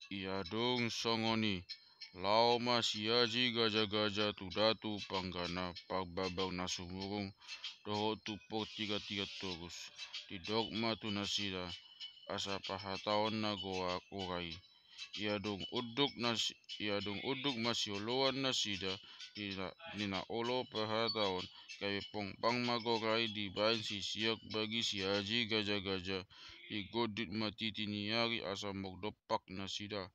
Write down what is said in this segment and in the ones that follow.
Iya dong songoni. Lao ma siaji gajah-gajah tu datu panggana pagbabang nasumurung doho tu po tiga-tiga terus. Di dogma tu nasida asa pahataon na goa korai. Ia dong uduk masioloan nasida nina olo pahataon kaya pongpang magorai di bain si siak bagi si haji gajah-gajah di godit matiti niari asa mogdopak nasida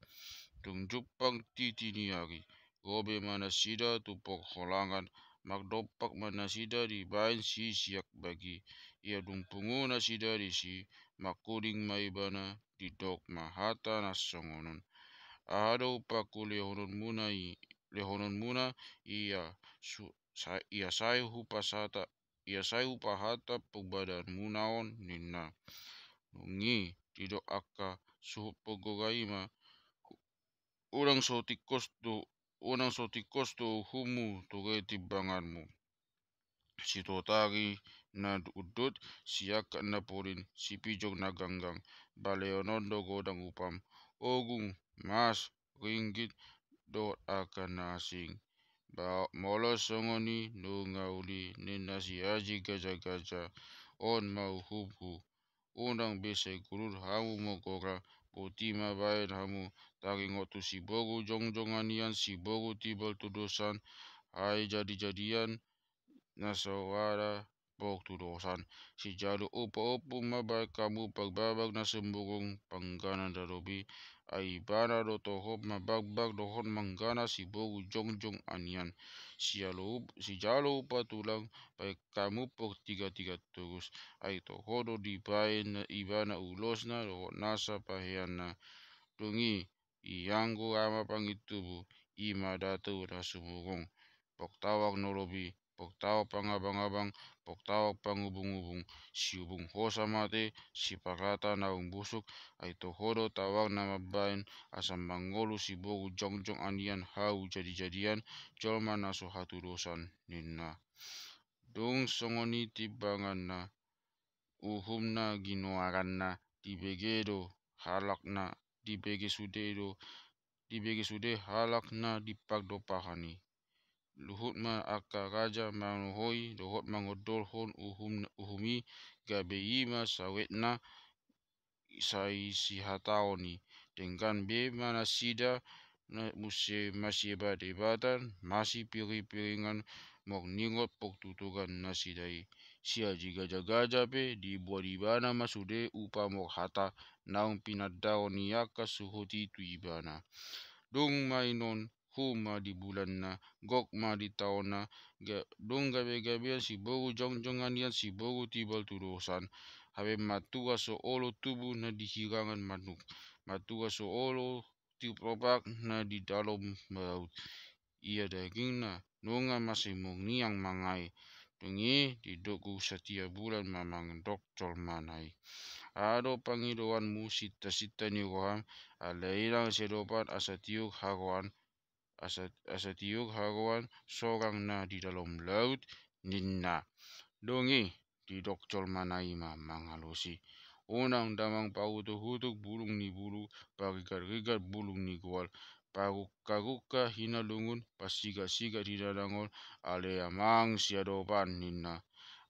tung jupang titi niari gobe mana sida tu pokholangan magdopak mana sida di bain si siak bagi ia dung pungu nasida di si makuding maibana di dok mahata nasongonon ahado paku lehonon muna ia ia sai hupasata ia sai hupahata pagbadan munaon ninna nungi tidak akka suhut pogogaima orang so tikos tu humu tugai timbanganmu sitotari na udut siaka na porin si pijok na ganggang baleonondo godang upam ogung mas ringgit dot akan nasing molos songoni nungauli ninasi haji gajah-gajah on mau hubhu unang besai kurur hamu mogora potima bayan hamu taringot tu si bogu jongjong anian si bogu tibal tu dosan hai jadi-jadian nasawara pok tu dosan si jalu opo-opo mabai kamu pagbabag na semburung panggana darobi ai bana do tohop mabagbag dohon manggana si bogu jongjong anian si jalo upa tulang pai kamu pok tiga-tiga terus ai tohodo di bain na ibana ulosna do nasa pahiana tungi ianggu ama pangitubu ima datu nasumurung poktawak nolobi poktawak pangabang-abang poktawak pangubung-ubung siubung hosa mate si parata naung busuk ai tohodo tawak nama bain asam mangolu si bogu jongjong anian hau jadi-jadian jolma naso hatu dosan ninna dong songoni timbanganna uhumna ginoaranna dibegedo halakna dibege sude halakna dipagdo pahani luhut ma akka raja manuhoi dohot mangodol hon uhumi gabeima sawetna sai si hataoni dengkan be mana sida na masih debatan masih piring-piringan mok ningot pok tutugan nasidai sia jika gajah-gajah pe dibuat di bana masude upa mok hata naung pinadao niaka suhuti tu ibana dong mainon huma di bulan na gok ma di tahun na dong gabe-gabean si bogu jongjong anian si bogu tibal tu dosan habe matua so olo tubuh na di hirangan manuk matua so olo tiupropak na di dalam laut ia dagingna nonga masih niang mangai tungi di dogu setiap bulan mamang doktor manai ado pangidoanmu sita-sita ni roham alailang sedopan asatiuk haruan sorang na di dalam laut ninna dongi di doktor manai mangalosi unang damang pautu hutuk bulung ni bulu parigat-rigat bulung ni goal paruka-ruka hina lungun pasiga-siga di dadangol ale amang siadopan ninna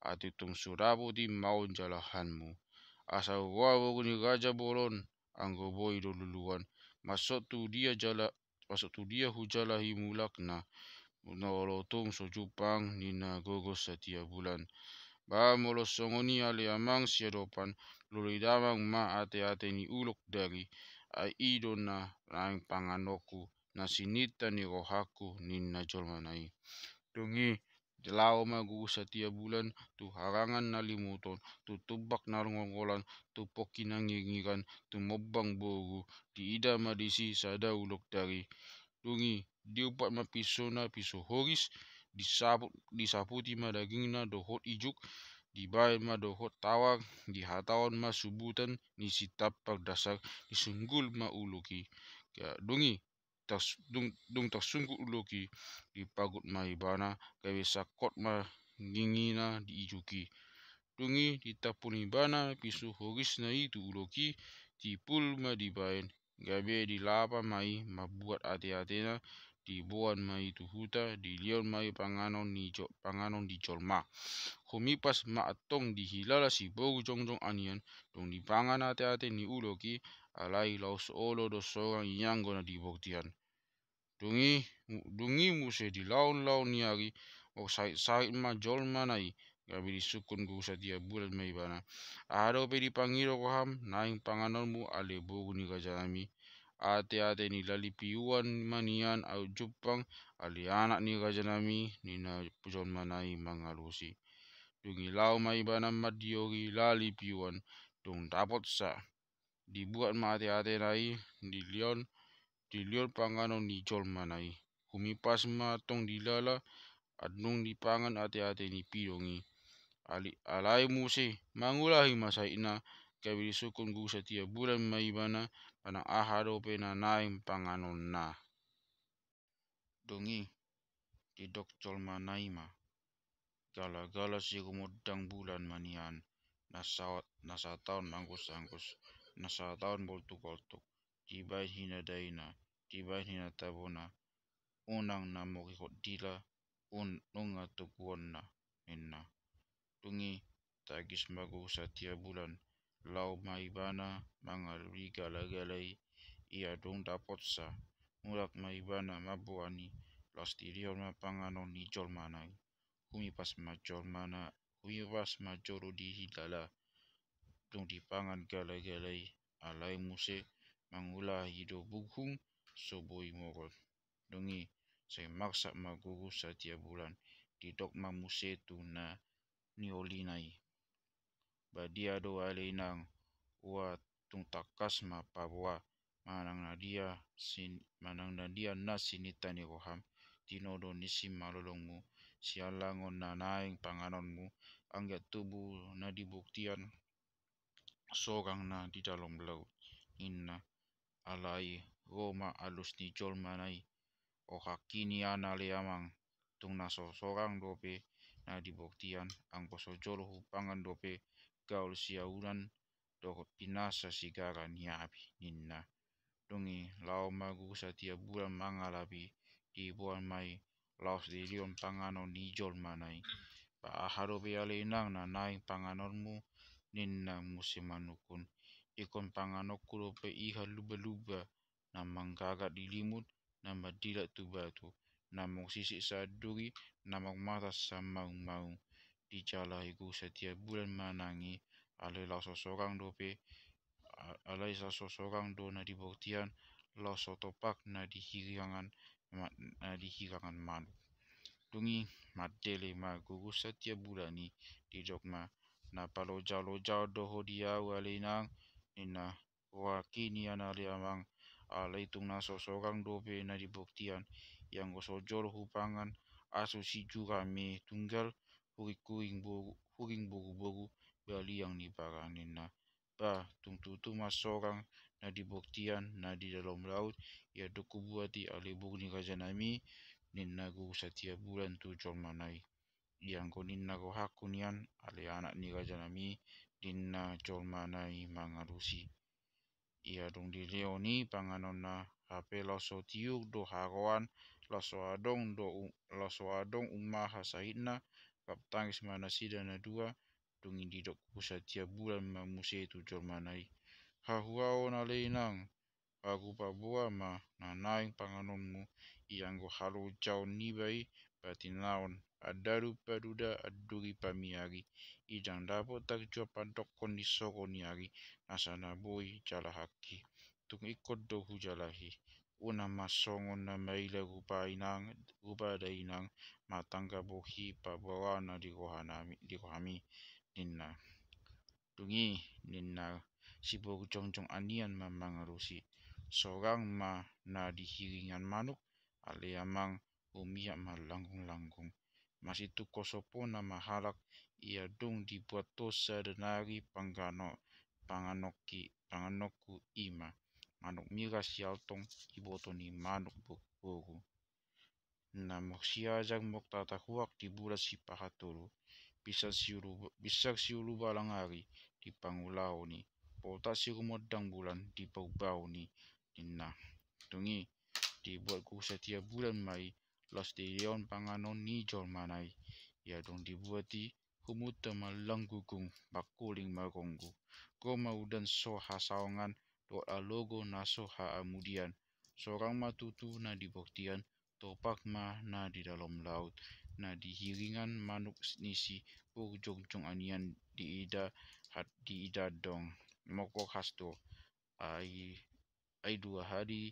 atitung surabu di maun jalahanmu asal wawo ni raja bolon anggo boy doluluan masuk tu dia hujala himulakna nolotung so jupang nina gogos setiap bulan ba molos songoni ale amang siadopan lului damang ma ate-ate ni ulok dari ai idona laing panganoku na sinita ni rohaku ninna jolmanai dungi lau magu setiap bulan tu harangan na limuton tu tubak na ngongolan tu poki na ngingiran tu mobang bogu di ida madisi sada ulok dari dungi diupat mapisona piso horis disaputi madagingna dohot ijuk dibayar ma dohot tawar dihatawan ma subutan ni sitapak dasar disunggul ma uluki ya dungi dung taksunggut uluki dipagut ma ibana gawe sakot ma ngingina diijuki dungi ditapuni bana pisu horis na itu uloki tipul ma dibayan gabe di lapa mai mabuat ate-atena di buan mai tuhuta di lion mai panganon di jolma humipas ma atong di hilala si bogu jongjong anian dong di pangan ate-ate ni uloki alai laus olo do sorang yang gona di boktian dungi muse di laun-laun niari o sait ma jolma nai gabe di sukun gu satia bulan mai bana ado pe di pangiro koham naing panganonmu ale bogu ni kajanami ate-ate ni lalipiuan manian au Jepang ali anak ni kajanami nina pujon manai mangalusi dungi lau mai bana madiogi lalipiuan dong dapat sa dibuat ma ate-ate nai di lion panganon ni jol manai humipas ma tong dilala adnung di pangan ate-ate ni pidongi alai muse mangulahi masaina kabiri sukun gu satia bulan mai bana panang ahado pe na naing panganon na dongi di dok jol manai ma gala-gala si gumodang bulan manian nasa tahun mangkus-angkus nasa tahun boltuk-boltuk tibai hina daina tibai hina tabona unang na mokikot dila unga tukuonna minna tungi tagis magu satia bulan lau mai bana mangalui gala-galai ia dong dapat sa mulak mai bana mabuani lastirion ma panganon ni jol manai humipas majoro di hilala dong di pangan gala-galai alai muse mangula hido bughung soboi mogot dongi saya maksa magugu satia bulan di dok mamuse tu na niolinai badia do alinang ua tung takas ma pabwa manang nadia na sinita ni roham tinodo nisim malolongmu sialangon na naing panganonmu angga tubuh na dibuktian sorang na di dalam laut inna alai Roma alus ni jol manai o hakini ana leamang tung naso sorang dope na dibuktian ang posojol hupangan dope gaul siaunan do pinasa sigara niabi ninna dongi lau magu satia bulan mangalabi di buan mai laos di lion panganon ni jol manai pa ahado be alenang na naing panganonmu ninna musim manukun ikon panganokku dope iha luba-luba na manggagat di limut na madila tu batu na mong sisi saduri na mata sa mau di jalahi ku setiap bulan manangi alai seseorang do na dibuktian lau sotopak na dihirangan manu dungi madele ma gugu setiap bulani di jokma na palojau doho diau alinang nina wakini anali amang alai tung na seseorang dope na dibuktian yang gosojol hupangan asu si jurame tunggal huring bogu bali yang ni nina ba tung tutu masorang na dibuktian na di dalam laut ia doku buati alibug ni kajanami ninna gu setiap bulan tu jol manai yang ko ninna ko hakunian ale anak ni kajanami ninna jol manai mangarusi ia dong di leoni panganon na hape loso tiuk do haroan loso adong umaha sahitna kaptangis mana sida na dua dungi didok pusat tiap bulan mamuse tu jol manai hahuao na leinang aku pabua ma na naing panganonmu yang go halo jau nibai batinaon adaru paduda aduri pamiari idang dapo tak jua padok kondisoko niari nasana boy jala haki tung ikut dohu jalahi una masongon na maila rupa dainang matangga bohi pabawana di rohami ninna dungi ninna sibog jongjong anian mamangarusi sorang ma na dihiringan manuk ale amang umiak malanggung-langgung masih tu kosopo na mahalak ia dong dibuat tosa denari panganokku ima manuk miras sialtong ibotoni manuk bogu na moksiajang mok tata huak di bulan si pahatulu bisa siulu balang hari di pangulaoni pota si rumodang bulan di bau ni ninna. Tungi dibuatku setiap bulan Mai los dion panganon ni jol manai. Ya dong dibuati humuta malang gugung bakuling magonggu. Ko mau dan so hasawangan do logo na so ha amudian. Seorang matutu na di buktian topak ma na di dalam laut. Na di hiringan manuk nisi jongjong anian di ida dong. Mokok hasto ai 2 hari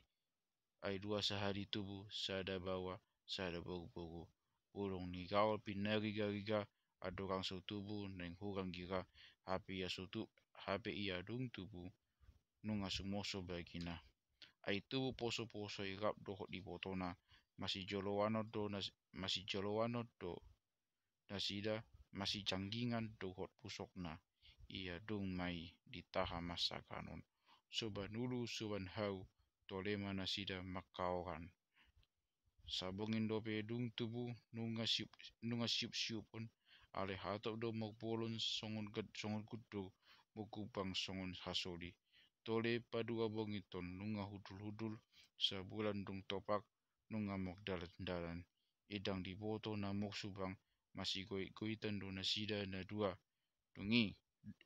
ai 2 sehari tubuh sada bawa sada bogu-bogu ulung ni gawal pinariga-riga adorang so tubuh neng hurang gira HP ia dung tubuh nunga sumoso bagina ai tubuh poso-poso irap dohot di botona masih jolowano do nasida masih janggingan dohot pusokna ia dung mai ditahan masa kanon soban ulu soban hau tolema nasida makaoran sabungin dope dung tubuh nunga siup pun ale hatop do mok bolon songon guddo mokubang songon hasoli tole padu abongiton nunga hudul sebulan dung topak nunga mok dalan idang di boto na mok subang masih goitan do nasida na dua dungi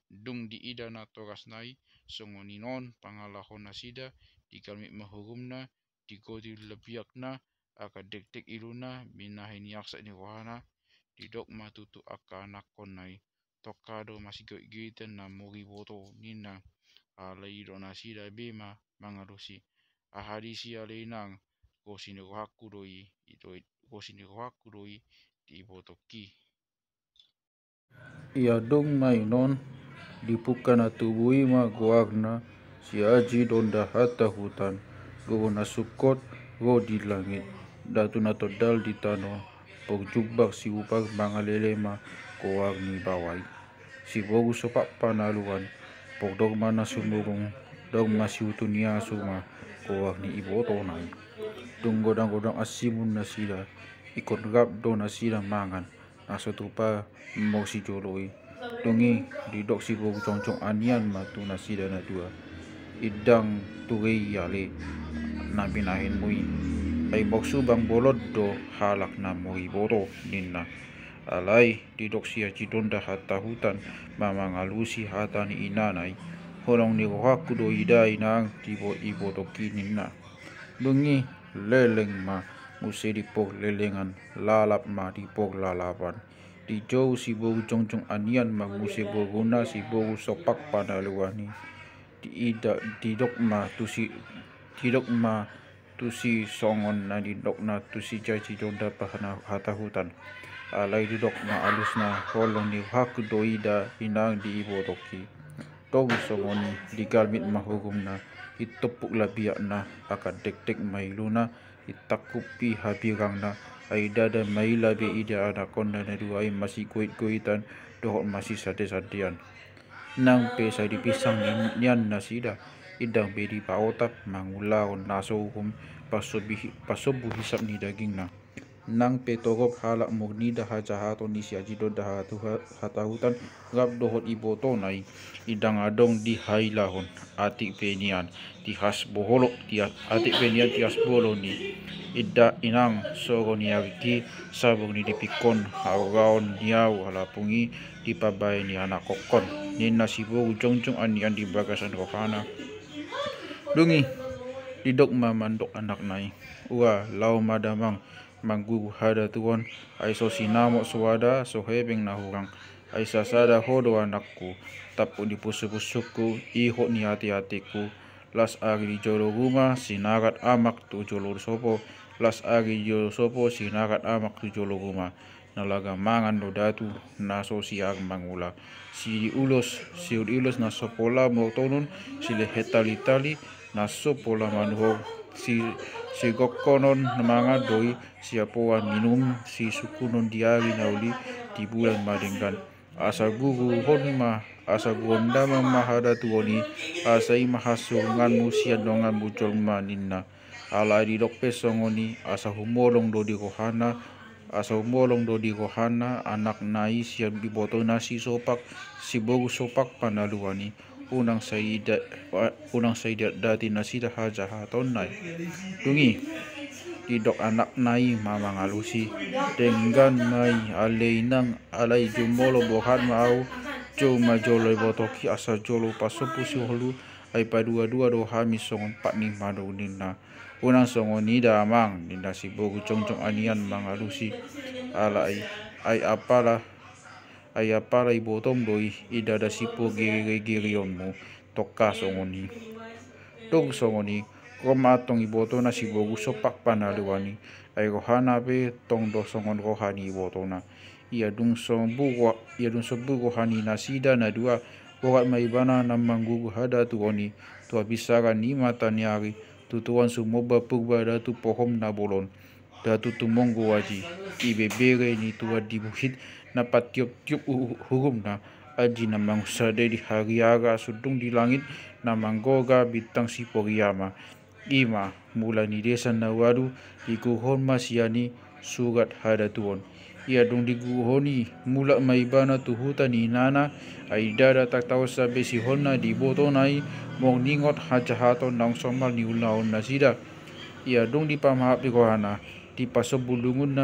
dung di ida na toras nai songoninon pangalahon nasida di kalmit mahurumna di kodi lebiakna aka dek iluna minahin yaksa ni wahana di dok matutu aka nakon nai tokado masih goitan na mori boto nina alai do nasida bema mangarusi ahadisi aleinang kosini rohaku doi di botoki Ia dong mainon dipukana tubui ma goagna si aji donda hata hutan go na sukot go di langit datu na todal di tano pog jubbak si upak bangalele ma goag ni bawai si bogu sopak panaluan pog dogma na sumurung dogma si utunia suma goag ni iboto nai dung godang asimun na sida ikut gap do na sida mangan nasotupa mau si joloi dungi didok si bogu congcong anian matu na sida na dua idang tugei yale na binahin mui ay boksu bang bolot do halak na moi boro ninna alai didok si donda hata hutan mamangalusi hata ni inanai holong ni rohaku do ida inang ibo toki ninna dungi leleng ma muse dipok lelengan lalap ma dipok lalapan di jauh si bogu congcong anian ma muse boguna si bogu sopak panaluani didok ma tusi songon na didok na tusi jaji donda pahana hata hutan alai didok ma alus na holong ni haku doida inang di ibo toki tong songoni digalmit mahugum na itepuk labiak na aka dek mailuna itakupi habirang na ai dada mai labi ida anakonda na duai masih goitan dohot masih sade-sadean nang pe sa dipisang nian na sida idang be di paotap mangulaon naso hukum pasobu hisap ni daging na nang pe togop halak murni dah hajahato ni si aji do dah hata hutan gap dohot iboto nai idang adong di hailahon atik penian di has boholo di atik penian di has bolo ni ida inang sogo ni agki sabung ni dipikon hawgaon niau halapungi di pabay ni anak kokon ni nasibo ujong anian di bagasan rohana dungi didok mamandok anak nai ua lau madamang manggugu hada tuon ai so sinamo suada so hebeng na hurang ai sasada hodo anakku tapu di pusuku iho ni hati-hatiku las agi di jolo rumah sinagat amak tu jolo sopo las agi jolo sopo sinagat amak tu jolo rumah nalaga mangan do datu naso siag mangula si ulos na sopola motonun sile hetali na sopola manuho si gokonon namanga doi siapoa minum si sukunon diari nauli di bulan madenggan asa guru honma asa gondama mahada tuoni asai mahasungan musia dongan bucol maninna ala di dokpe songoni asa humolong do di rohana anak nai siap diboto nasi sopak si bogu sopak panaluani unang saidat dati nasida haja haton nai dungi didok anak nai mamang alusi dengan mai aleinang alai jumolo bohan mau cuma joloi botoki asa jolo pasopu si holu ai padua-dua do hami songon pak ni mado nina unang songon nida amang nina si bogu congcong anian mang alusi alai ai apala ibotom doi idada sipo giri-girionmu toka songoni tong songoni romatong ibotona si bogu sopak panaluani ai rohana be tong do songon rohani ibotona ia dung sobu rohani nasida na dua orat maibana namang gugu hada tuoni tua bisara ni mata niari tutuan sumoba purba datu pohom na bolon datu tumonggo waji ibebere ni tua dibuhit na patiup-tiup hurum na aji na mangsade di hariara sudung di langit na manggoga bintang si poriyama ima mula ni desa na wadu di kuhon masiani surat hada tuon ia dong di guhoni mula maibana tuhuta ni nana aidada tak tahu sabe si honna di botonai mong ningot hajahaton nang somal ni ulaon nasida ia dong di pamahap di kohana di pasobulungun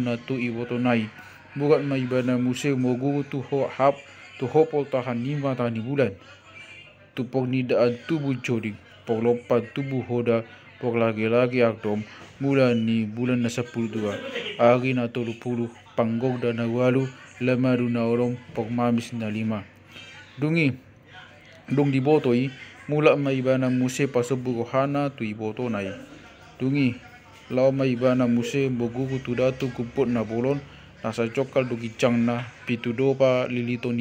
na tu ibotonai bukan maibana muse mogu tu hopol tahan 5 tahun bulan tu pok ni daan tubuh jodi pok lopan tubuh hoda pok lagi-lagi akdom bulan na 10 hari na 30 panggog dan na walu lemadu na orom pok mamis na 5 dong di botoi mula maibana muse pasobu rohana tu ibotonai dungi lau maibana muse bogugu tu datu kuput na bolon nasa cokal do gicang na pitudopa liliton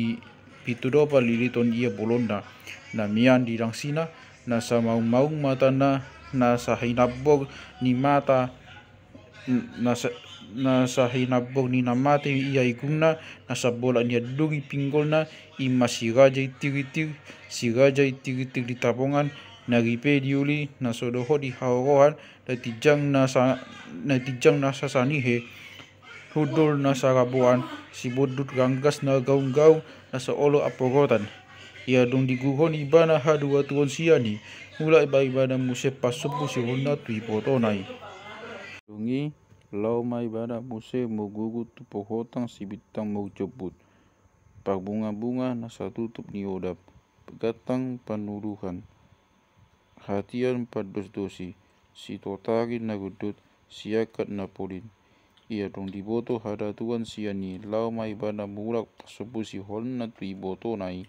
ia bolonda na mian di langsina nasa maung mata na nasa hinabog ni mata nasa hinabog ni namate ia iguna nasa bola niya dungi pinggol na ima si raja itir di tapongan naripe diuli nasodoho di haurohan natijang nasa sanihe hudul nasa rabuan si bodut ranggas na gaung-gaung nasa olo aporotan ia dong diguhon ibana hadua tuon siani mula ibana muse pasupu si honna tu ibotonai dungi lau maibana muse mogugu tu pohotang si bitang mau jebut pak bunga-bunga nasa tutup ni odap gatang panuruhan hatian pados-dosi si totari na gudut siakat na polin ia dong diboto hada tuan siani lau maibana mulak pasupu si honna tu ibotonai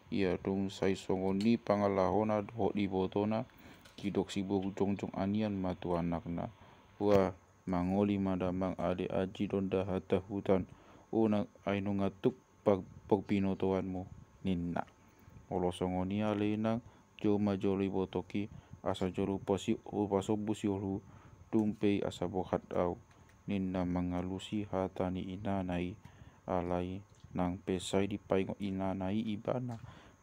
ia dong sai songoni pangalahona dohot ibotona kidok si bogu congcong anian matu anakna wah mangoli madamang ade aji donda hata hutan una aino ngatuk pag pinotoanmu ninna olo songoni alena joma joli botoki asa jolu pasobu si olu tumpei asa bohat au ninna mangalusi hatani inanai alai nang pesai di paingo inanai ibana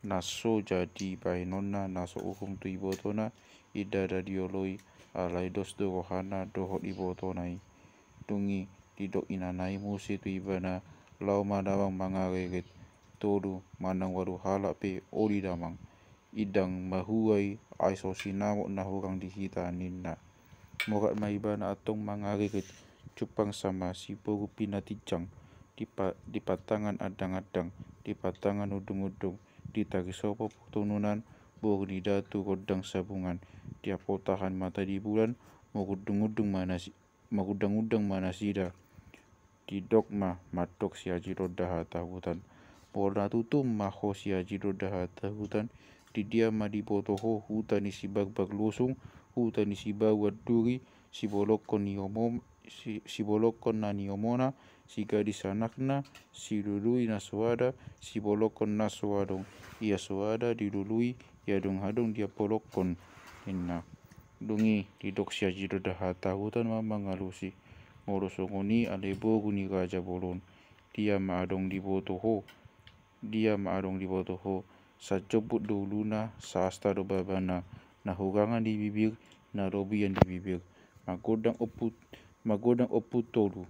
naso jadi bainona naso uhum tu ibotona idada dioloi alai dos do rohana dohot ibotonai dungi didok inanai musi tu ibana lau madawang mangareget todu manang waru halak pe ori damang idang mahuai aiso sinamo na hurang dihita ninna morat maibana atong mangareget cupang sama si bogu pinatijang di patangan adang-adang di patangan udung-udung di tagisopo putununan bogu di datu godang sabungan tiap potahan mata di bulan magudang-udang mana sida di dogma matok si aji roda hata hutan bola tutum maho si aji roda hata hutan di dia di botoho hutan ni si bagbag losung hutan ni si bawat duri si bolokon na niomona si gadis anakna si lului na suada si bolokon na suadong ia suada dilului ya dong hadong dia polokon inna dungi didok si aji roda hata hutan mamang alusi morosongoni alebo guni raja bolon dia maadong di botoho sa coput do luna sa asta do babana na hurangan di bibir na robian di bibir magodang oput tolu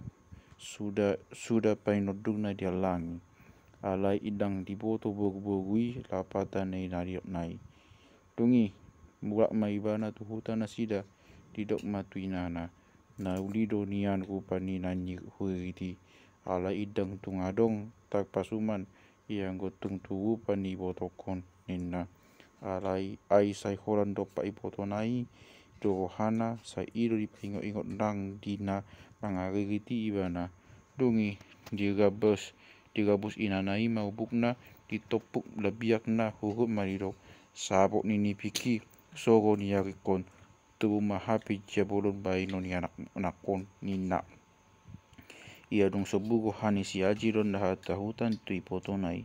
sudah painodung na dia langi alai idang di boto bogui lapata nei nariok nai. Dungi mulak mai bana tu hutan nasida didok matuinana na ulido nian rupani nanyi huriti alai idang tungadong tak pasuman yang gotung tu pani botokon ninna alai ai sai horan dopa ibotonai dohana sai ido di ingot nang dina mangariti ibana dungi digabus inanai mau bukna ditopuk lebiakna hurut marido sabok nini piki sogo ni yakikon tu mahapi jabolon bai non anak nakon nina ia dong sebugo hani si aji don dahata hutan tu ipotonai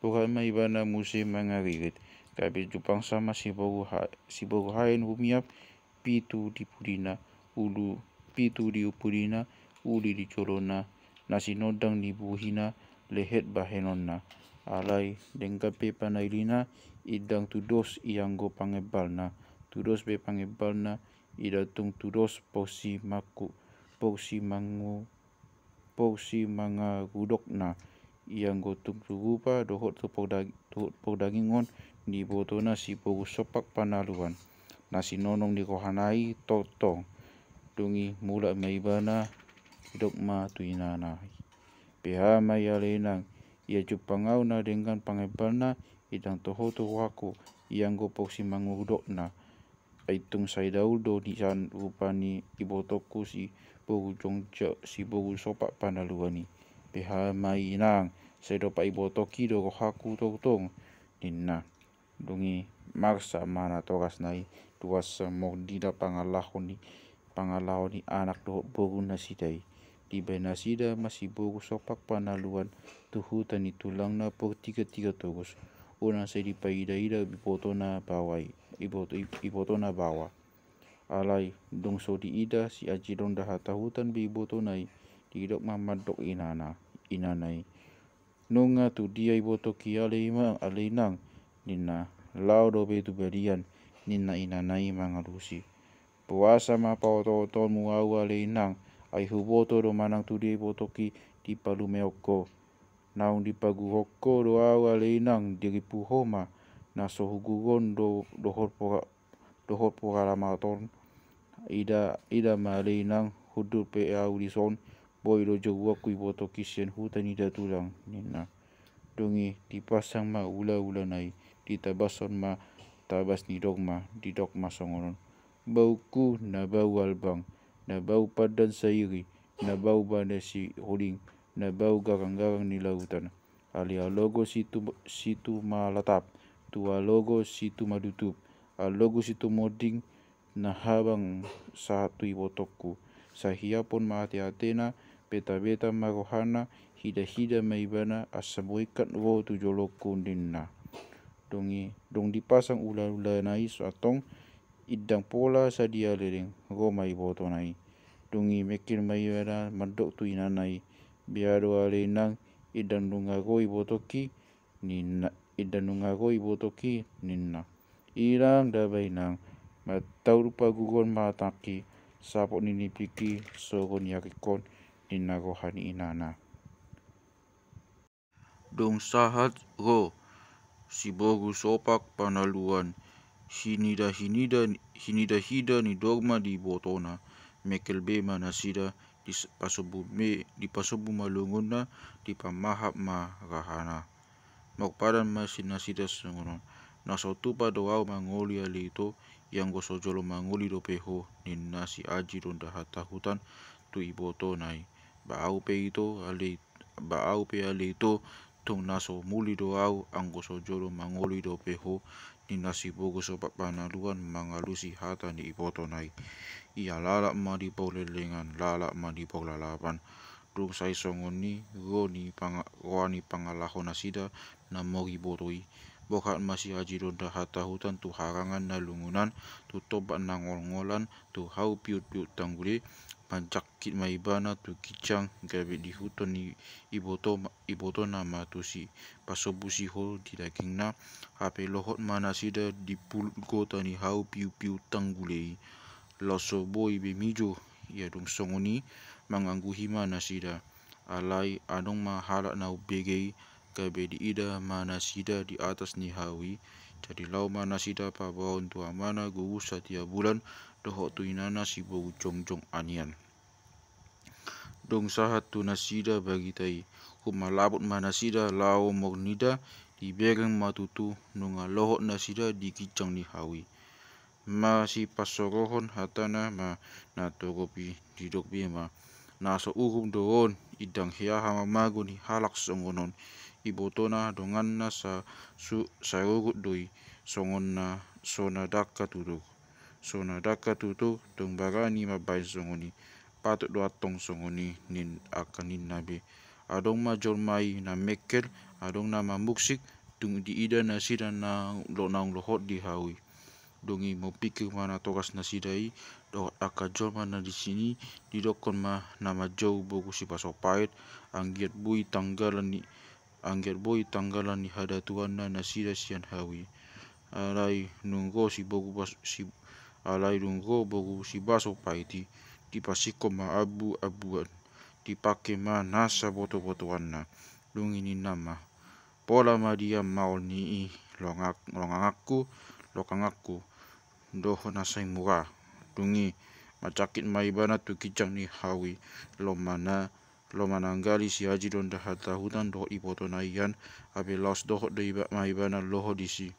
bukan mai bana musim mangarit kabe jupang sama si bogo hain humiap pitu di pudina ulu pitu di upudina uli di corona nasi nodang di buhina lehet bahenonna alai dengkape panailina idang tudos ianggo pangebalna tudos be pangebalna idatung tudos posi manga gudokna ianggo tung tugupa dohot podagingon di botona si pogu sopak panaluan nasi nonong di kohanai totong dungi mula maibana hidok ma tuinana peha maya lenang ia jupangau na dengan pangebalna idang toho waku ianggo poksi mangudokna aitung saidaul do nisan rupani ibotoku si bogu jongja si bogu sopak panaluani peha mai nang saidopa ibotoki do haku totong ninna dungi maksa mana togas nai tuasa mogdida pangalahoni anak do bogu nasidai di benasida masih bogu sopak panaluan tuhu tani tulangna po tiga togus una sai di paida ibotona bawai ibotona bawa alai dong so di ida si aji dong dahata hutan bi ibotonai di dok mamadok inanai nunga tu dia ibotoki aleinang nina lau do betu berian nina inanai mangalusi puasa ma pauto muau aleinang ai huboto do manang tu dia ibotoki di palu meoko naung di pagu hoko do aleinang diri puhoma na sohugugon do dohor poralamaton ida maleinang hudur pe audison boy do jogwa kui boto kisien hutan ida tulang nina dongi dipasang ma ula nai ditabason ma tabas ni dogma di dogma songonon bauku na bau albang na bau padan sairi na bau banasi holing na bau garang ni lautan alia logo situ malatap tua logo situ madutup logo situ moding na habang satu ibotokku sahia pun mati-atena beta marohana hida maibana asaboikat wo tu jolokku dinna dong dipasang ula nai suatong idang pola sadia lereng go mai boto nai dungi mekil maibana madok tu inanai biaro alenang idang dungago ibotoki ninna irang dabainang matau rupa gugon mataki sapok nini piki sogon yakikon ninna rohani inana dong sahat go si bogu sopak panaluan hinida ni dogma di botona mekel be manasida di pasobu malunguna di pamahap ma rahana mokpadan nasida sungonon nasotupa doau mangoli alito yang gosojolo mangoli do peho ninna si aji don dahata hutan tu iboto nai baau pe alito tung naso muli doau anggo sojolo mangoli do peho ninna si bogo sopak panaluan mangalusi hata ni iboto nai ia lalak ma di lelengan lalak ma di lalapan dong sai songoni roani pangalahon nasida na mogi botoi bokat masih aji don dahata hutan tu harangan na lungunan tu tobat na ngol-ngolan tu hau piut tanggule pancakit maibana tu kicang gabe di hutan ni iboto nama tu si pasobusi hol di dagingna hape lohot mana sida di pulut kota ni hau piu tanggule loso boy bemijo ia dong songoni manganggu hima nasida alai adong mahalak na ubegei gabe di ida mana sida di atas ni hawi. Jadi lau mana sida pa bawon tua mana gugus setiap bulan dohok tu inana si bogu jongjong anian. Dong sahat tu nasida bagi tai huma labut mana sida lau mok nida di bereng matutu nunga lohok nasida di kicang ni hawi. Ma si pasorohon hatana ma na togopi didok bima na so uhum doon idang hiya hama mago ni halak songonon ibotona dongan na sa sarugut doi songon na sona daka tuduk sona daka tutu dong barani mabai songoni patut do atong songoni nin akanin nabe adong ma jolmai na mekel adong na mamuksik dung di ida na sida na lonang lohot di hawi. Dongi mau pikir mana togas nasidai do akajol mana di sini di dokon ma nama jauh bogu si pasopait anggiat bui tanggalan ni hada tuan na nasida sian hawi alai nunggo si bogu si basopaiti di pasiko ma abuan dipake ma nasa boto-botoan na dungi ni nama pola ma dia maul ni longangaku doho nasai murah dungi macakit maibana tu kijang ni hawi lo mana nggali si haji donda hata hutan doho ipoto naian abe laos doho do maibana loho disi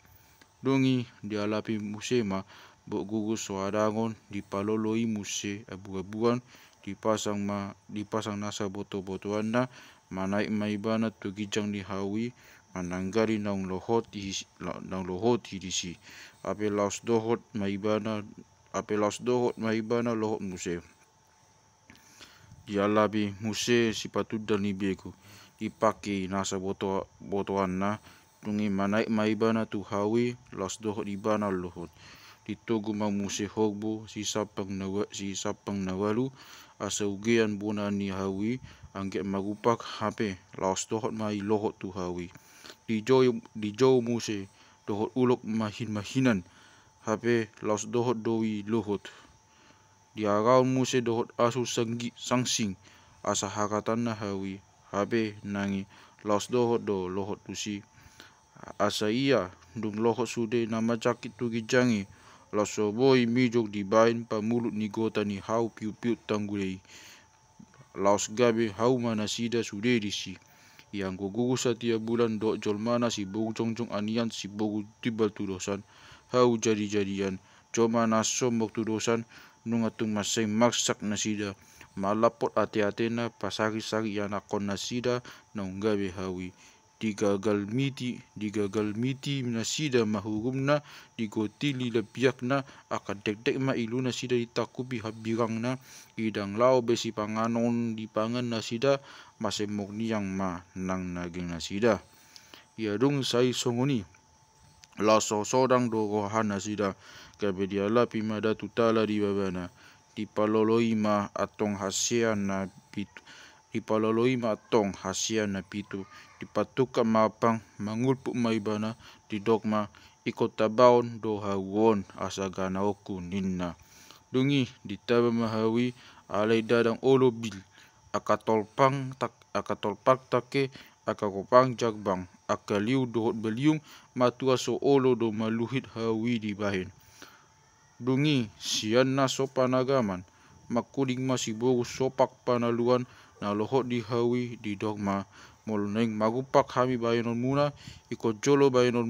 dungi dialapi musema bok gugus soadangon di paloloi muse abu-abuan dipasang nasa boto-botoan na manaik maibana tu kijang ni hawi mananggari naung lohot disi ape laos dohot maibana lohot muse dialabi muse sipatu ni begu dipake nasa botoan na dungi manaik maibana tu hawi laos dohot ibana lohot ditogu ma muse hogbo si sapang nawalu asa ugean bona ni hawi angge magupak hape laos dohot mai lohot tu hawi dijou muse dohot ulok mahinan hape laos dohot doi lohot diagaun muse dohot asu sangsing asa hakatan na hawi hape nangi laos dohot do lohot tusi asa iya dung lohot sude nama jakit tu gijangi laos soboi mijok dibain pa mulut ni gota ni hau piu-piu tanggulei laos gabe hau mana sida sude disi yang gugus setiap bulan dok jol mana si bogu jongjong anian si bogu tibal tudosan hau jadi-jadian coma naso mok tudosan nungatung masai maksak nasida malapot ate-atena pasari-sari yanakon nasida naunggabe hawi digagal miti nasida mahurumna digotili lebiakna akan dek-dek ma ilu nasida ditakupi habirangna idang lao besi panganon dipangan nasida masih mokniang ma nang naging nasida ya dung sai songoni la sodang do rohan nasida kabe diala pimada tutala di babana dipaloloi ma atong hasian na pitu dipatuka mapang mangulpuk maibana di dogma ikot tabaon do hawon asagana oku ninna dungi ditaba mahawi alai dadang olo bil akatolpak take akakopang jagbang akaliu dohot beliung matua so olo do maluhit hawi di bahin dungi sian na sopan agaman makuding masibogu sopak panaluan na lohot di hawi di dogma molneng magupak hami bayanon muna ikot jolo bayanon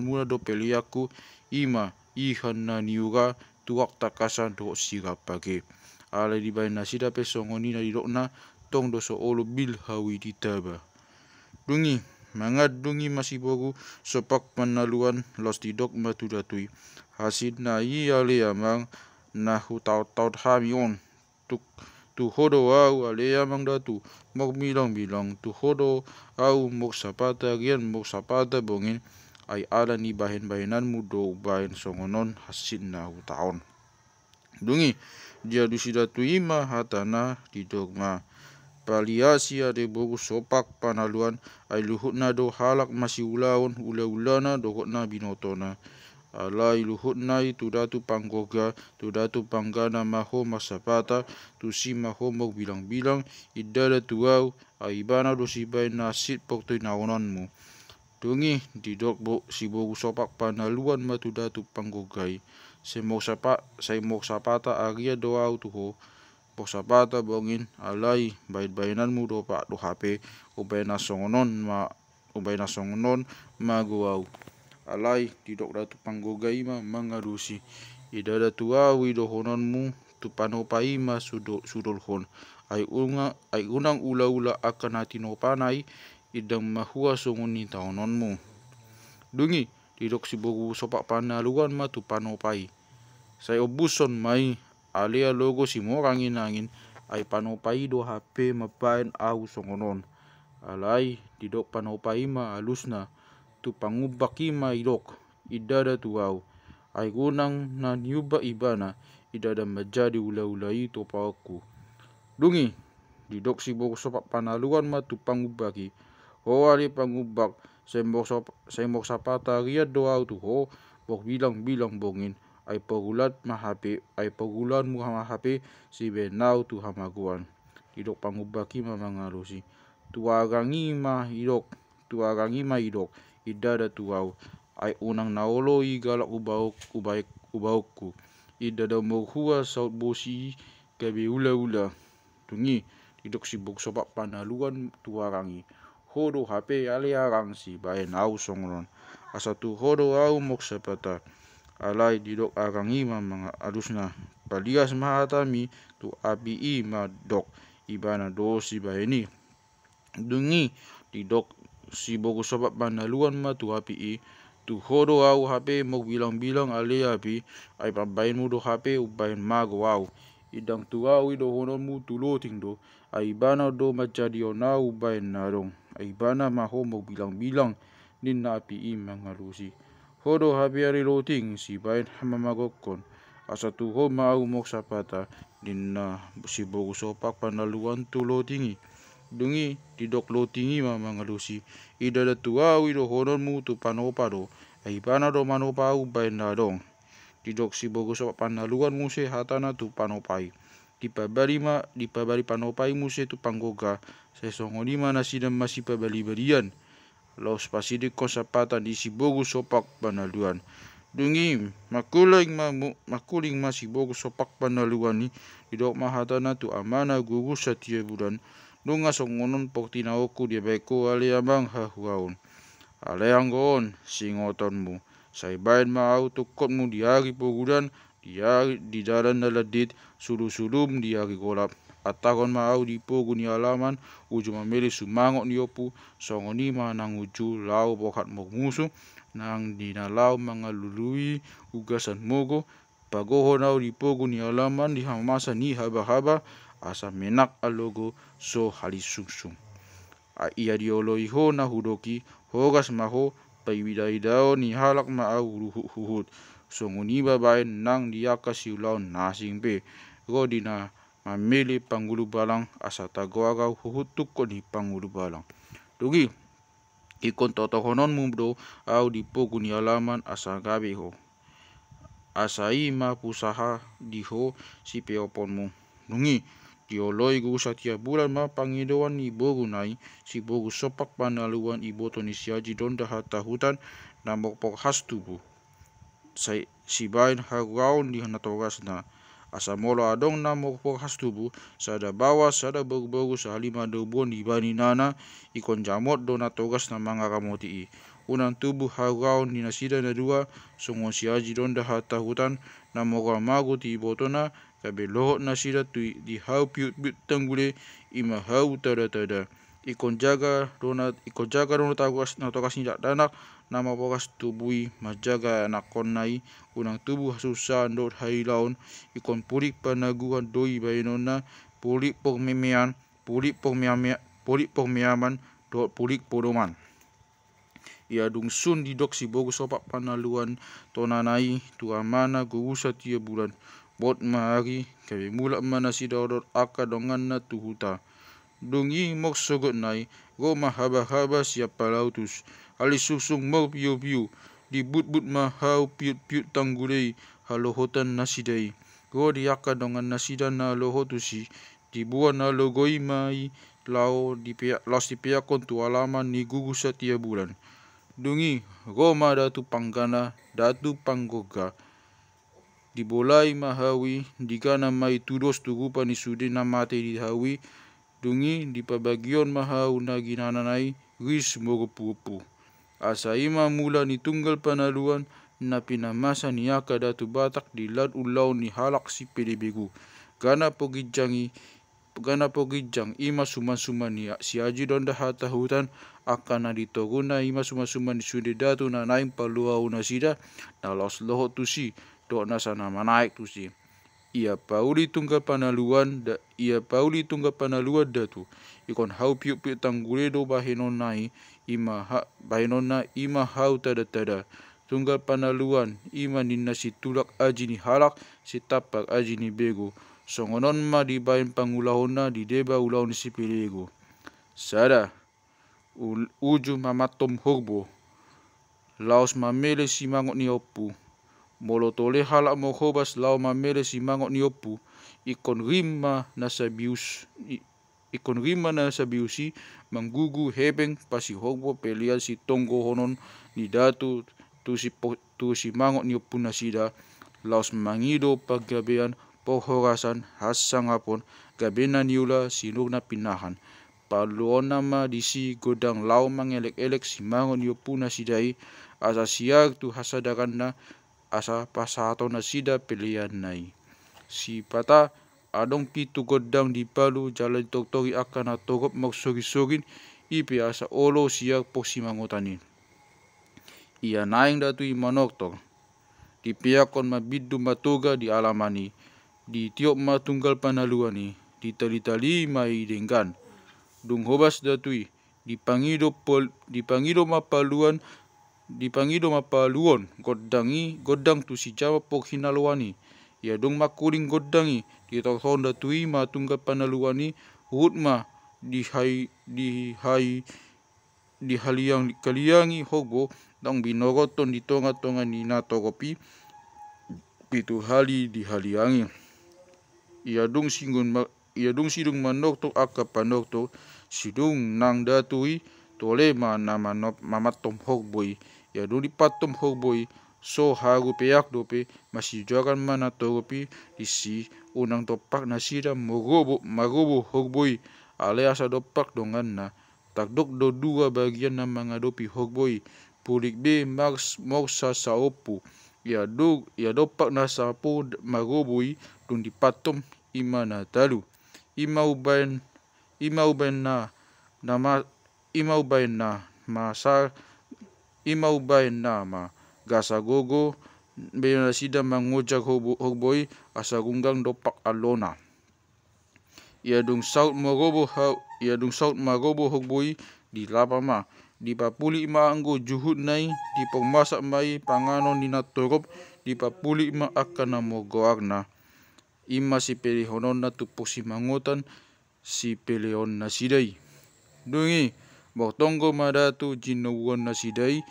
muna do peliaku ima ihan na niuga tuak takasan do sigapake alai di bayan nasida pesongoni na didokna tong do so olo bil hawi ditaba dungi mangad dungi masibogu sopak panaluan los di dogma tudatui hasid na ale amang na hutaut hami on tu hodo au ale amang datu mok bilang tu hodo au mok sapata bongin ai ala ni bahin-bahinan mudo bahin songonon hasid na hutaon dungi dia dusida tuima hatana di dogma paliasi ade bogu sopak panaluan ai luhut na do halak masih ula-ulana dohot na binotona alai luhut nai tu datu panggoga tu datu panggana maho masapata tu si maho mau bilang-bilang idada tuau aibana do si bai nasit pok tu naononmu. Dungi didok bo si bogu sopak panaluan matu datu panggogai semok sapata agia doau tuho pok sapata bongin alai bait-bainanmu do pak do HP ubay nasongonon ma guau alai didok datu panggogai ma mangarusi idada tuau ido hononmu tu panopai ma sudolhon ai unang ula-ula akan hati no panai idang mahua songoni taononmu. Dungi didok si bogu sopak panaluan ma tu panopai sai obuson mai alea logo si morang angin ai panopai do HP mapain au songonon alai didok panopai ma alusna tu pangubaki ma idok idada tuau ai gunang na niuba ibana idada menjadi ula-ula itu pauku. Dungi didok si bogu sopak panaluan ma tu pangubaki hoali pangubak sembok sapata ria doau tu ho bok bilang-bilang bongin ai pagulat ma HP ai pagulan mu hama HP si benau tu hamaguan didok pangubaki ma mangalusi tuagangi ma idok idada tuau ai unang naolo i galak ubaukku idada mohua saut bosi kabe ula-ula. Dungi didok si bok sopak panaluan tuarangi hodo HP ale arang si bae nau songonon asa tu hodo au mok sapata alai didok arangi ma mga alusna palias mahatami tu api i ma dok ibana do si bae ni. Dungi didok si bogu sopak panaluan ma tu api i tu hodo au HP mok bilang-bilang ale api ai pabainmu do HP ubain mago au idang tuau ido hononmu tu loting do aibana do majadi onau bain narong aibana maho mau bilang-bilang ninna api i mangalusi hodo habi ari loting si bain hamamagokon asa tu ho mau mok sapata ninna si bogu sopak panaluan tu lotingi. Dungi didok lotingi ma mangalusi idada tuau ido hononmu tu panopa do aibana do manopa au bain narong didok si bogu sopak panaluan muse hatana tu panopai dipabari panopai muse tu panggoga sesongoni mana sidam masih pabali-balian los pasidik ko sapata di si bogu sopak panaluan. Dungi makuling ma si bogu sopak panaluan ni didok mahatana tu amana gugus satia bulan dunga songonon pok tinaoku dia baiko ale abang hahuaun ale anggon singotonmu sai bain ma au tukotmu diari pogudan di dalan naladit sulu-sulum diari golap atagon ma au di pogu ni alaman uju mameli sumangok ni opu songoni ma nang uju lau bokat mok musu nang dinalau mangalului ugasan mogo pagoho nau di pogu ni alaman di hamasa ni haba-haba asa menak alogo so halisungsung ia dioloi ho na hudoki hogas maho paiwidai-dao ni halak ma au huhut songoni babain nang diaka siulaun nasing pe godina mamili panggulu balang asa tagoagau huhutuk ko di panggulu balang. Dugi ikon toto honon mumdo au di pogu ni alaman asa gabe ho asa ima pusaha di ho si peoponmu. Dungi dioloi gu satia bulan ma pangidoan ni bogu nai si bogu sopak panaluan iboto ni siaji donda hata hutan namok pok hastubu sai si bain hagaun di hanatogas na asa molo adong namok pok hastubu sada bawa sada bogu-bogu sahalima dobon di bani nana ikon jamot dona togas na mga kamoti i unang tubuh hagaun di nasida na dua songon siaji donda hata hutan namok amago ti ibotona kabe lohot na sida tu di hau piut-piut tanggule ima hau tada-tada ikon jaga dona tagas na togas ni danak nama pokas tubui majaga anak konai unang tubuh susah ndot hailaun ikon pulik panaguan doi bainona pulik pok memean pulik pok meaman dot pulik podoman ia dungsun di dok si bogu sopak panaluan tonanai tu amana gugusa tia bulan bot mahari kabe mulak mana si daudot aka dongan na tuhuta. Dungi mok sogot nai go mahaba-haba siapa lautus ali susung mau piu-piu di but mahau piut tanggulei halohotan nasidai. Go diaka dongan nasida na lohotusi di buan na logoi mai lao di pia kontu alaman ni gugu setiap bulan. Dungi Roma datu panggana datu panggoga dibolai mahawi digana mai tudos tugupa ni sudi na mate di hawi dungi di pabagion mahau na ginananai ris mogopupu asa ima mula ni tunggal panaluan na pinamasa niaka datu batak di lad ulau ni halak si pedebegu gana pogijang ima suman ni si aji donda hata hutan akan na ditoguna ima suman ni sudi datu na naim paluau na sida na los loho tusi do na sana manaik tusi ia pauli tunggal panaluan datu ikon hau piu tangguledo bahenonai ima hau tada tunggal panaluan ima ninna si tulak aji ni halak si tapak aji ni bego songonon ma di bain pangulahona di deba ulau ni si pelego sada uju mamatom hogbo laos mamele si mangot ni opu molotole halak mo hobas lao mamele si mangot ni opu ikon rima na sabiusi manggugu hebeng pasi hogbo pelian si tonggo honon ni datu tu si mangot ni opu nasida laos mangido paggabean pohorasan hasangapon gabena niula sinug na pinahan paluon nama disi godang lau mangelek-elek si mangon yopu na sidai asa siag tu hasadakan na asa pasato na sida pilihan nai si pata adong pitu godang di palu jalan toktori akan atogop magsogin ipi asa olo siag po si mangotani ia naing datu imanoktor di piakon mabiddu matoga di alamani di tiop ma tunggal panaluani di tali mai denggan dung hobas datui dipangido mapaluon godang tu si jawa pok hinalwani ya dung makuring godangi di tokhon datui ma tunggal panaluani hutma di haliang kaliangi hogo dang binogoton di tonga ni natogopi pitu hali di haliangi ia dung sidung manok to aka panok to sidung nang datui tole mana mamatom hogboy ia dung dipatom hogboy so hagu peyak dope masih jogan mana togopi isi unang topak nasida magobo hogboy ale asa dopak dongan na takdok do dua bagian na mangadopi hogboy pulik be moksa saopu ia dopak na sapo magoboy dung dipatom imana talu imau bain na ma gasa gogo bena sida mangojak hogboy asa gunggang dopak alona ia dung saut magobo hogboy di lapama di papuli ma anggo juhud nai di pengmasak mai panganon ni natorop di papuli ma akan mogoagna ima si pelehonon na tupo si mangotan si peleon na sidai dungi botonggo madatu jinowon na sidai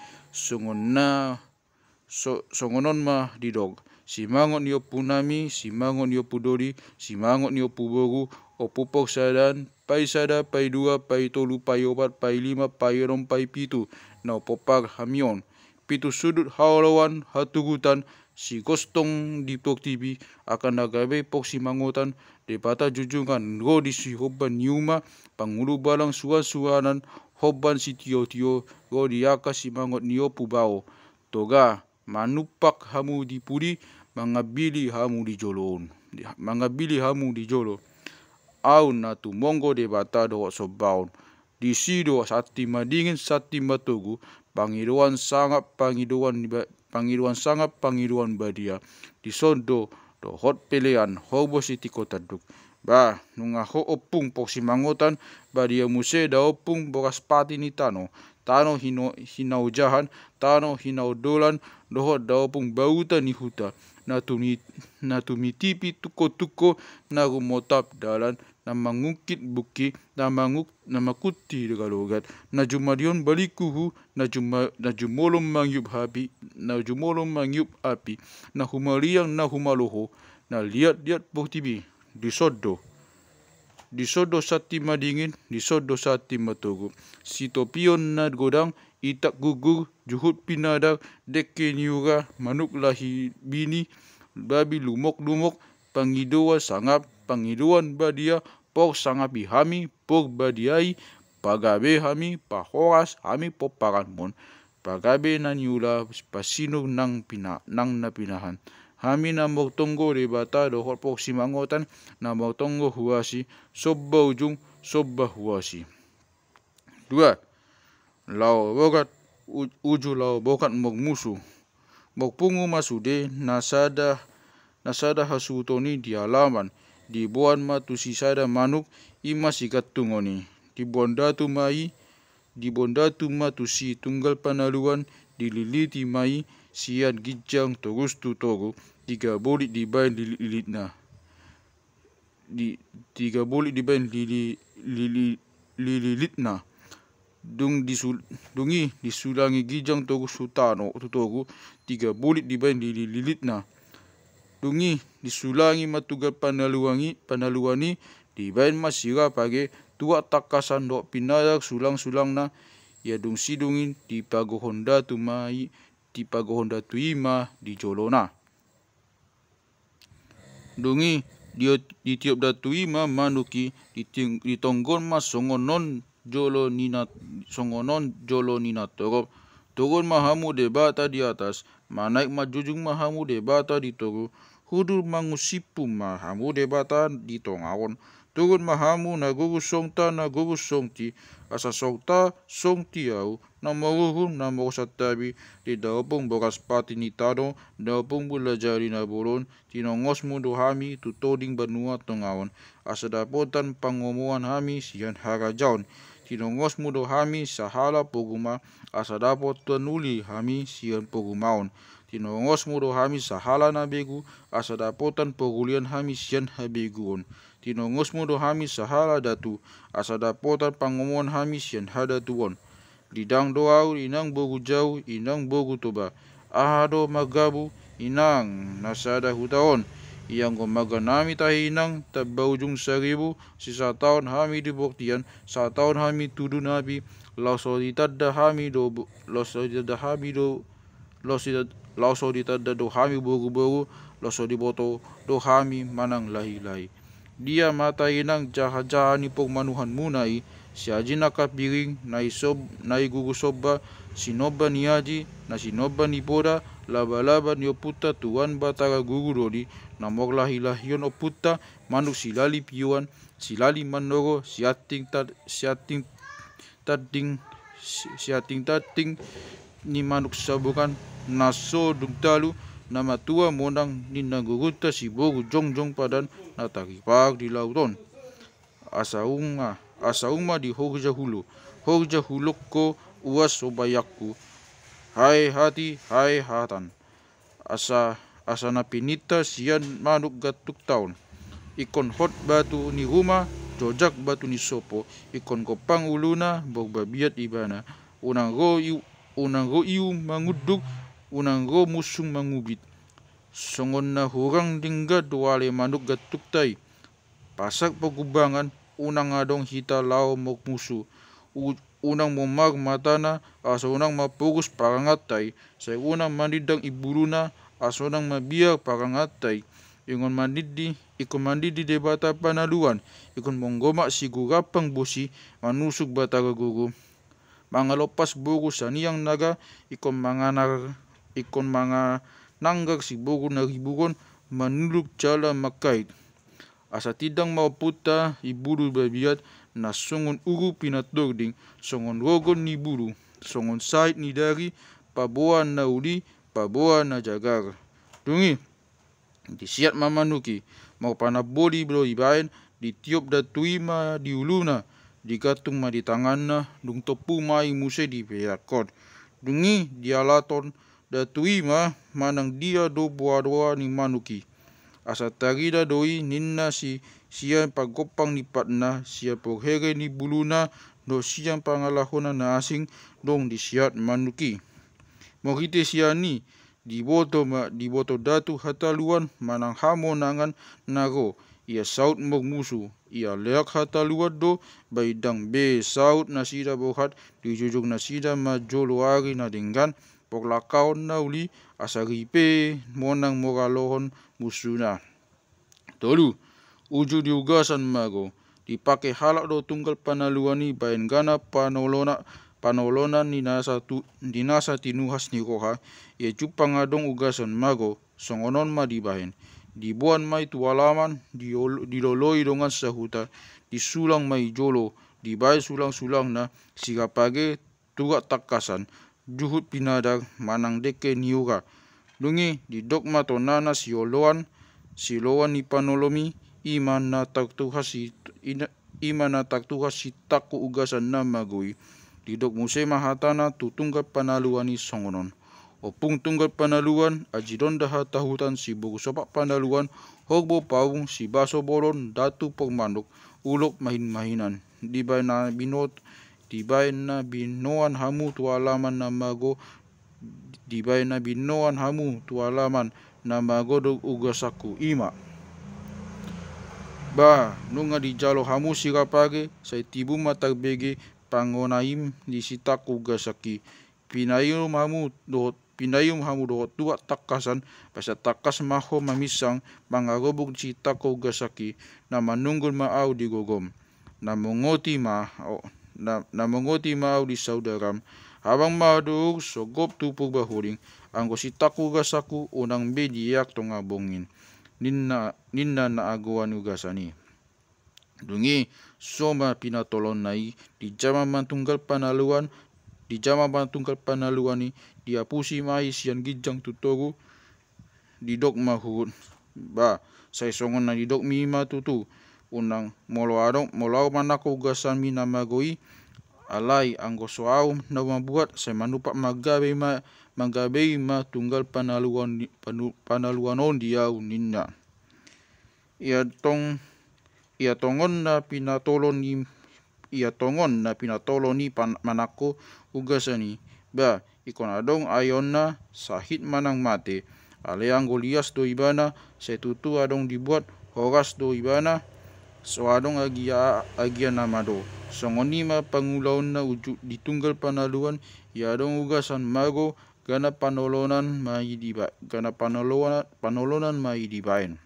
songonon ma didog si mangot ni opu nami si mangot ni opu dori si mangot ni opu bogu opupok sadan pai sada pai dua pai tolu pai opat pai lima pai enom pai pitu na opopak hamion pitu sudut haulawan hatugutan si gostong di pok tibi akan nagabe pok si mangotan depata jujungan go di si hoban nyuma pangulu balang suanan hoban si tio go di aka si mangot nio pubao toga manupak hamu di pudi mangabili hamu di jolo au na tu monggo debata do sobaun di sido sati madingin sati matogu pangiruan sangat pangiruan badia di sondo do hot pelean hobo siti kota duk ba nunga ho opung pok si mangotan badia muse da opung bokas pati ni tano hinau jahan tano hinau dolan dohot da opung bauta ni huta na tumitipi tuko na rumotap dalan na mangungkit buki na makuti degalugat na jumadion balikuhu na jumolom mangyup api na humaliang na humaloho na liat tibi disodo sati madingin disodo sati matogo sitopion na godang itak gugur juhut pinadak deke niura manuk lahi bini babi lumok pangidoa sangap pangidoan badia pok sangapi hami pok badiai pagabe hami pahoras hami poparan mon pagabe na niula pasino nang na pinahan hami na tonggo de bata dohor pok simangotan na tonggo huasi sobba ujung sobba huasi 2 lao bogat uju lao bokat mok musuh mok pungu masude nasada hasutoni di halaman di buan matu sisada manuk ima sikatungoni di bondatu matu si tunggal panaluan dililiti mai sian gijang terus tu togo 3 bolit dibain lilitna di 3 bolit dibain lilitna dungi disulangi gijang togu sutano tutogu 3 bolit dibain lilitna dungi disulangi matugal panaluani dibain masira page tua takasan dok pinadak sulang na ya dung sidungin di pagohonda tuima di jolona dungi di tiop datuima manuki di tonggon mas songonon jolo nina togon mahamu de bata di atas manaik majujung mahamu de bata di togo hudur mangusipu mahamu de bata di tongawon togon mahamu na gugu songti asa songti au na maguhum na mogosatabi di daopong bokas pati ni tado daopong bulajari na bolon tinongos mudo hami tutoding banua tongawon asa dapotan pangomuan hami sian harajaon tinongos mudo hami sahala poguma asa dapot tenuli hami sian pogumaon tinongos mudo hami sahala na begu asa dapotan pogulian hami sian habeguon tinongos mudo hami sahala datu asa dapotan pangomuan hami sian hadatuon lidang doau inang bogu jauh inang bogu toba ahado magabu inang nasada hutaon yang maganami tahi inang tabbaujung 1000 sisa tahun hami di buktian 1 tahun hami tudu nabi lauso ditadda hami do hami bogu lauso diboto do hami manang lahi dia mata inang jaha ni pok manuhan munai siaji nakapiring nai gugu sobba sinoba niaji na sinoba ni boda laba ni oputa tuan batara gugu dodi namok lahiyon oputa manuk silali piuan silali mandogo siating tating ni manuk sabukan naso dungtalu nama tua monang ni naguguta si bogu jongjong padan natakipag di lauton asaunga di hogja hulukko uas sobayakku hai hati hai hatan asa na pinita sian manuk gatuk taun ikon hot batu ni rumah jojak batu ni sopo ikon kopang uluna bog babiat ibana unang go iu manguduk unang go musung mangubit songon na hurang dingga doale manuk gatuk tai pasak pagubangan unang adong hita lao mok musu unang momag matana asa unang mapugus parangatay sa unang manidang iburuna asa unang mabiyak parangatay ikon mandidi de bata panaluan ikon monggoma sigurapang bosi manusuk bata gagugu mangalopas bugu saniyang naga ikon mga nanggag si bugu naribugon manuluk jala makait asa tidang mauputa iburu babiat na songon uru pinatdording songon rogon ni buru songon sait ni dari paboan na uli paboan na jagar dungi disiat mamanuki mau panaboli bro ibain ditiup datuima di uluna digatung ma di tanganna dung topu mai muse di perakot dungi dialaton datuima manang dia do doa ni manuki asa tarida doi ninna siya pagopang ni patna siya poghere ni buluna do siya pangalahona na asing dong di siat manuki. Mohite siya ni diboto datu hataluan manang hamo nangan nago ia saut mog musu ia leak hataluat do baidang be saut nasida bohat dijujung nasida majolo ari na denggan poklakaon na uli asaripe monang mogalohon musuna. Tolu uju diugasan mago dipakai halak do tunggal panaluani bain gana panolonan dinasa tinuhas ni roha ia cupang adong ugasan mago songonon ma dibahen dibuan mai tualaman diloloi dongan sahuta disulang mai jolo dibai sulang-sulang na sigapage tugak takasan juhut pinadag manang deke niuga dungi didokma tonana siloan ni panolomi iman na taktuhasi taku ugasan na magui didok musema hatana tu tunggal panaluan ni songonon opung tunggal panaluan ajidonda hatahutan si buku sopak panaluan hogbo paung si baso bolon datu pogmanuk ulok mahin-mahinan dibai na binoan hamu tualaman na mago dibai na binoan hamu tualaman na mago do ugasaku ima ba nunga di jalo hamu sigapage say tibu matagbege pangonaim di sitaku ugasaki pinayum hamu do tua takasan basa takas maho mamisang mangagobug sitaku ugasaki na manunggul maaw di gogom na mongoti maaw di saudaram habang madug sogop tupog bahuring anggo sitaku ugasaku unang bediak tongabongin ninna na agawan ugasani dungi soma pinatolon nai di jama mantunggal panaluan ni diapusi mai sian gijang tutogu didok mahut ba sai songon na didok mima tutu unang molaw manako ugasan mi namagoi alai anggo soau na mabuat sai manupak magabe ma tunggal panaluan on diau ninna ia tongon na pinatolon ni manako ugasani ba ikon adong ayon na sahit manang mate ale anggo lias do ibana setutu adong dibuat horas do ibana so adong agia namado songoni ma pangulaon na uju ditunggal panaluan ia adong ugasan mago gana panolonan mai dibaen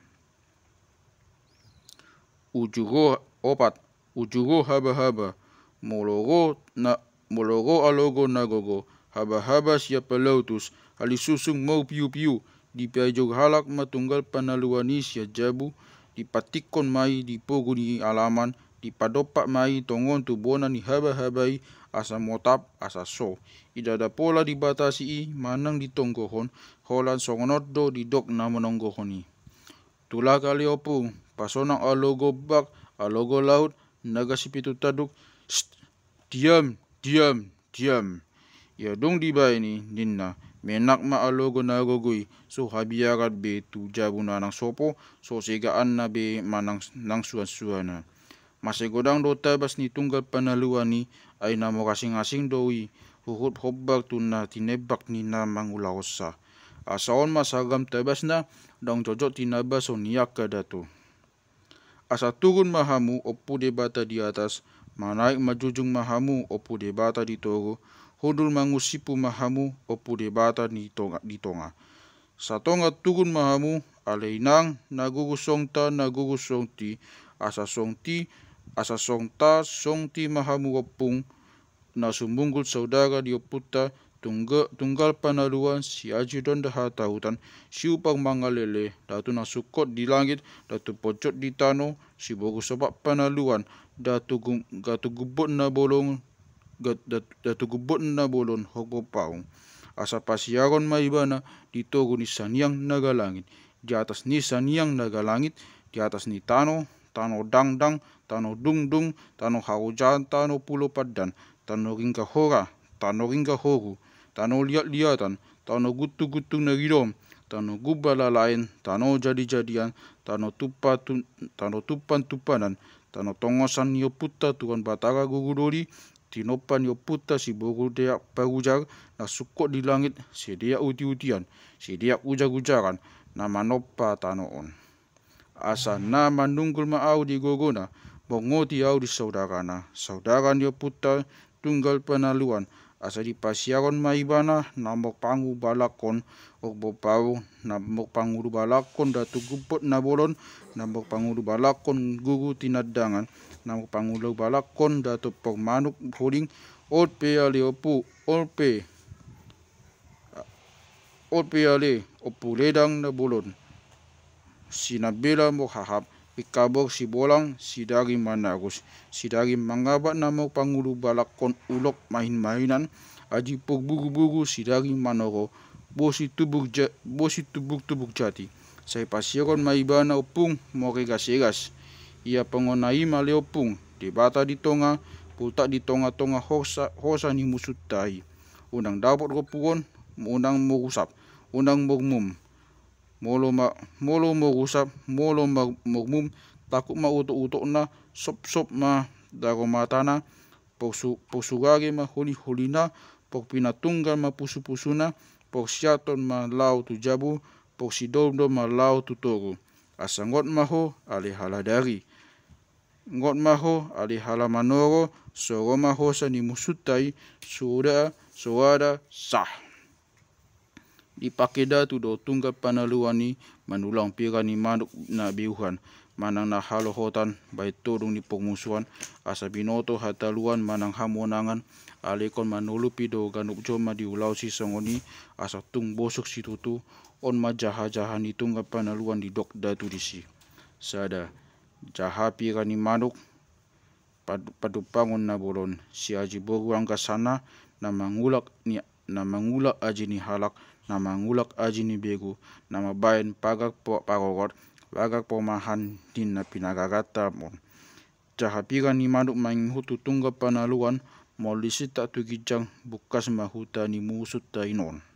ujugo haba-haba mologo alogo nagogo haba-haba siapa lautus halisusung mau piu-piu dipajog halak matunggal panaluani sia jabu dipatikon mai dipogu ni alaman dipadopak mai tongon tubona ni haba-habai asa motap asa so idada pola dibatasi manang ditonggohon holan songonot do didok na menonggohoni tula kali opung pasonang alogo bak alogo laut naga sipitu taduk diam ya dong dibai ni ninna menak ma alogo nagogoi so habiarat be tu jabuna nang sopo so segaan na be manang nang suan-suana masegodang do tabas ni tunggal panaluan ni ay namo kasing-asing doi huhut hobbak tunna tinebak ni na mangulaosa asaon masagam tabas na dong jojok tinabas o niyak kadatu asa turun mahamu opu debata di atas manaik majujung mahamu opu debata di togo hudul mangusipu mahamu opu debata di tonga satonga turun mahamu aleinang nagugusongta nagugusongti asa songta songti mahamu opung na sumbunggul saudara di oputa tunggal panaluan si ajidon dah tahutan si upang mangalele datu nasukot di langit datu pocot di tano si bogu sopak panaluan datu gubot na bolon hogo paung asa pasiaron maibana ditogo ni saniang naga langit di atas ni saniang naga langit di atas ni tano dangdang tano dungdung tano haujan tano pulo padan tano ringka hora tano ringka horu tano liat-liatan tano gutu-gutu nagidom tano gubala lain, tano jadi-jadian, tano tupan-tupanan, tano tongosan yo puta tuan batara gugudori, tinopan yo puta si bogu deak pagujar, na sukot di langit, si deak uti-utian, si deak ujar-ujaran, na manopa tanoon. Asa na manunggul maau di gogona, bongoti au di saudarana, saudaran yo puta tunggal panaluan, asa di pasiaron maibana namok pangu balakon ok bopau namok pangu balakon datu gupot nabolon namok pangu balakon gugu tinadangan namok pangu balakon datu pok manuk holing olpe ale opu olpe ale opu ledang nabolon sinabela mok hahap ikabok si bolang si dari managus si dari mangabat namok pangulu balakon ulok main-mainan aji pok bugu-bugu si dari manoro bosi tubuk jati saya pasiron maibana opung moregas-egas ia pengonai male opung debata di tonga pultak di tonga-tonga hosa ni musutai unang dapat ropuon unang mogusap unang mogmum molo mogusap molo mogmum takut ma utok na sop ma dago matana posugage ma holina pok pinatunggal ma pusu-pusuna pok siaton ma lau tu jabu pok sidomdo ma lau tu toru asa ngot maho ale haladari ngot maho ale halamanoro soro maho sani musutai suada sah dipakeda tu do tunggal panaluani manulang pirani manuk na biuhan manang na halohotan bai todung ni pengmusuhan asa binoto hataluan manang hamonangan alekon manulupi do ganuk joma di ulau si songoni asa tung bosok si tutu on ma jaha-jaha ni tunggal panaluan di dok datu disi sada jaha pirani manuk padupangon na bolon si aji boru angka sana na mangulak aji ni halak nama ngulak aji ni begu nama bain pagak po pagogot pagak pomahan din na pinagagata mon jahapiran ni manuk maing hutu tunggal panaluan molisita tu gijang bukas mahuta ni musut tainon.